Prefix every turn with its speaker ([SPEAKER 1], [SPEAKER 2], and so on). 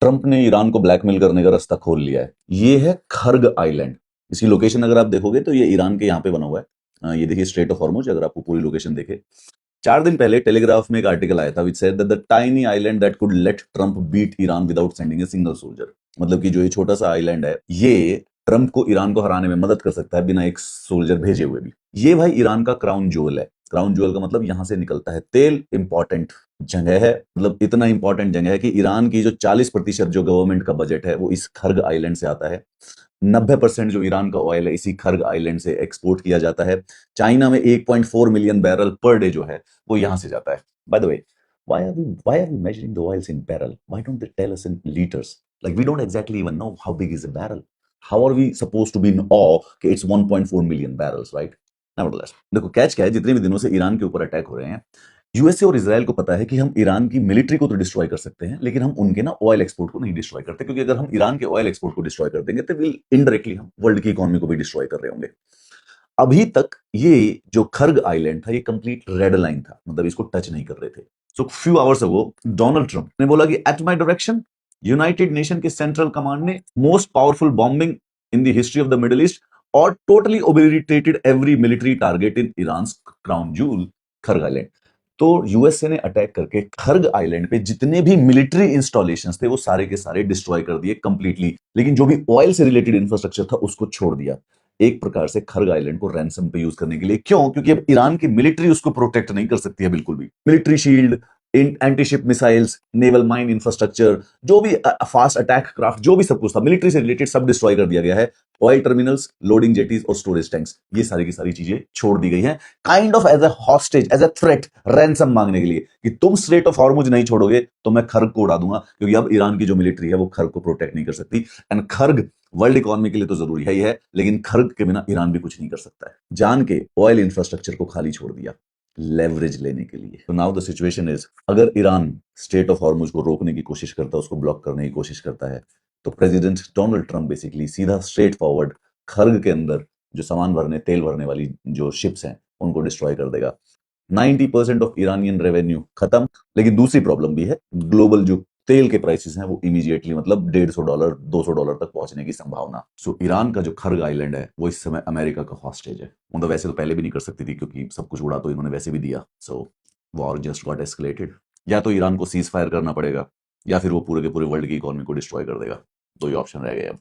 [SPEAKER 1] Trump ने Iran को blackmail करने का रास्ता खोल लिया है। ये है खर्ग आइलैंड। इसकी लोकेशन अगर आप देखोगे तो ये ईरान के यहाँ पे बना हुआ है। ये देखिए स्ट्रेट ऑफ हॉर्मुज, अगर आपको पूरी लोकेशन देखे। 4 दिन पहले टेलीग्राफ में एक आर्टिकल आया था which said that the tiny island that could let Trump beat Iran without sending a single soldier. मतलब कि जो ये छोटा सा आइलैंड है, ये ट्रंप को ईरान को हराने में मदद कर सकता है बिना एक सोल्जर भेजे हुए भी। ये भाई ईरान का क्राउन ज्वेल है। क्राउन ज्वेल का मतलब यहां से निकलता है तेल। इंपॉर्टेंट जगह है, मतलब इतना इंपॉर्टेंट जगह है कि ईरान की जो 40% जो गवर्नमेंट का बजट है वो इस खर्ग आइलैंड से आता है। 90% जो ईरान का ऑयल है इसी खर्ग आइलैंड से एक्सपोर्ट किया जाता है। चाइना में 1.4 मिलियन बैरल पर डे जो है वो यहां से जाता है। By the way, why are we measuring the oils in barrel? Why don't they tell us in liters? Like we don't exactly even know how big is a barrel. How are we supposed to be in awe कि it's 1.4 million barrels, right? Nevertheless, देखो catch क्या है, जितने भी दिनों से Iran के ऊपर अटैक हो रहे हैं, यूएसए और इजराइल को पता है कि हम ईरान की मिलिट्री को तो डिस्ट्रॉय कर सकते हैं, लेकिन हम उनके ना ऑयल एक्सपोर्ट को नहीं डिस्ट्रॉय करते, क्योंकि अगर हम ईरान के ऑयल एक्सपोर्ट को डिस्ट्रॉय कर देंगे तो विल इनडायरेक्टली हम वर्ल्ड की इकोनॉमी को भी डिस्ट्रॉय कर रहे होंगे। अभी तक ये जो खर्ग आइलैंड था ये कंप्लीट रेड लाइन था, मतलब इसको टच नहीं कर रहे थे। So few hours ago Donald Trump ने बोला कि at my direction United Nation के सेंट्रल कमांड ने most powerful bombing in the history of the Middle East और totally obliterated every military target in Iran crown jewel Kharg island. तो USA ने attack करके Kharg island पे जितने भी military installations थे वो सारे के सारे डिस्ट्रॉय कर दिए कंप्लीटली, लेकिन जो भी ऑयल से रिलेटेड इंफ्रास्ट्रक्चर था उसको छोड़ दिया। एक प्रकार से खर्ग आइलैंड को रैंसम पे यूज करने के लिए। क्यों? क्योंकि अब ईरान की मिलिट्री उसको प्रोटेक्ट नहीं कर सकती है बिल्कुल भी। Military shield, anti ship missiles, naval mine infrastructure, जो भी फास्ट अटैक क्राफ्ट, जो भी सब कुछ था मिलिट्री से रिलेटेड सब डिस्ट्रॉय कर दिया गया है। ऑयल टर्मिनल्स, लोडिंग जेटीज और स्टोरेज टैंक्स, ये सारी की सारी चीजें छोड़ दी गई हैं, kind of as a hostage, as a threat, ransom मांगने के लिए कि तुम स्ट्रेट ऑफ हॉर्मुज नहीं छोड़ोगे तो मैं खर्ग को उड़ा दूंगा, क्योंकि अब ईरान की जो मिलिट्री है वो खर्ग को प्रोटेक्ट नहीं कर सकती। एंड खर्ग वर्ल्ड इकोनॉमी के लिए तो जरूरी है ही है, लेकिन खर्ग के बिना ईरान भी कुछ नहीं कर सकता है। जान के ऑयल इंफ्रास्ट्रक्चर को खाली छोड़ दिया लेवरेज लेने के लिए। तो नाउ द सिचुएशन इज, अगर ईरान स्टेट ऑफ हॉर्मुज को रोकने की कोशिश करता है, उसको ब्लॉक करने की कोशिश करता है, तो प्रेसिडेंट डोनाल्ड ट्रंप बेसिकली सीधा स्ट्रेट फॉरवर्ड खर्ग के अंदर जो सामान भरने, तेल भरने वाली जो शिप्स हैं उनको डिस्ट्रॉय कर देगा। 90% ऑफ ईरानियन रेवेन्यू खत्म। लेकिन दूसरी प्रॉब्लम भी है, ग्लोबल जो तेल के प्राइसेस हैं वो इमीडिएटली मतलब $150 $200 तक पहुंचने की संभावना। सो ईरान का जो खर्ग आइलैंड है वो इस समय अमेरिका का हॉस्टेज है। मतलब वैसे तो पहले भी नहीं कर सकती थी, क्योंकि सब कुछ उड़ा तो इन्होंने वैसे भी दिया। सो वॉर जस्ट गॉट एस्केलेटेड। या तो ईरान को सीज फायर करना पड़ेगा, या फिर वो पूरे के पूरे वर्ल्ड की इकोनॉमी को डिस्ट्रॉय कर देगा। तो ये ऑप्शन रह गए अब।